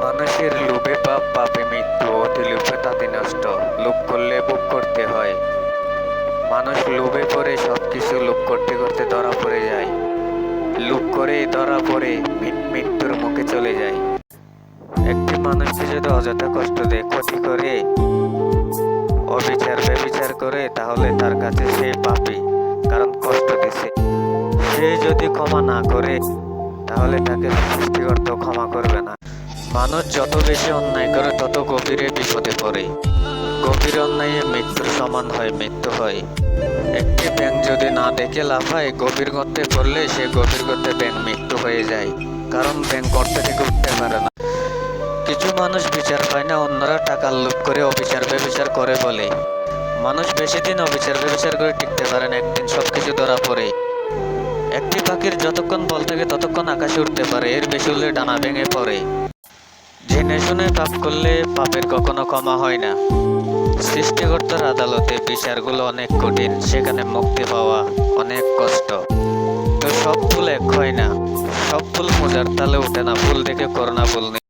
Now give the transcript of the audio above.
মানুষের লোভে পাপ, পাপে মৃত্যু, অতি লোভে তাতে নষ্ট। লোভ করলে ভোগ করতে হয়। মানুষ লোভে পড়ে সবকিছু লোভ করতে করতে ধরা পড়ে যায়। লোভ করে ধরা পড়ে মৃত্যুর মুখে চলে যায়। একটি মানুষকে যদি অযথা কষ্ট দেয়, ক্ষতি করে, অবিচার ব্যভিচার করে, তাহলে তার কাছে সে পাপী, কারণ কষ্ট দিছে। সে যদি ক্ষমা না করে, তাহলে তাকে সৃষ্টিকর্তা ক্ষমা করবে না। মানুষ যত বেশি অন্যায় করে, তত গভীরে বিপদে পড়ে। গভীর অন্যায়ে মৃত্যুর সমান হয়, মৃত্যু হয়। একটি ব্যাঙ যদি না দেখে লাফায়, গভীর গর্তে পড়লে সে গভীর গর্তে ব্যাঙ মৃত্যু হয়ে যায়, কারণ ব্যাঙ গর্ত থেকে উঠতে পারে না। কিছু মানুষ বিচার পায় না, অন্যরা টাকার লোভ করে অবিচার ব্যভিচার করে বলে। মানুষ বেশি দিন অবিচার ব্যভিচার করে টিকতে পারে না, একদিন সবকিছু ধরা পড়ে। একটি পাখির যতক্ষণ বল থাকে ততক্ষণ আকাশে উঠতে পারে, এর বেশি হলে ডানা ভেঙে পড়ে। জেনে শুনে পাপ করলে পাপের কখনো ক্ষমা হয় না। সৃষ্টিকর্তার আদালতে বিচারগুলো অনেক কঠিন, সেখানে মুক্তি পাওয়া অনেক কষ্ট। তো সব ফুল এক হয় না, সব ফুল মোজার তালে ওঠে না, ফুল দেখে করোনা ভুল নেই।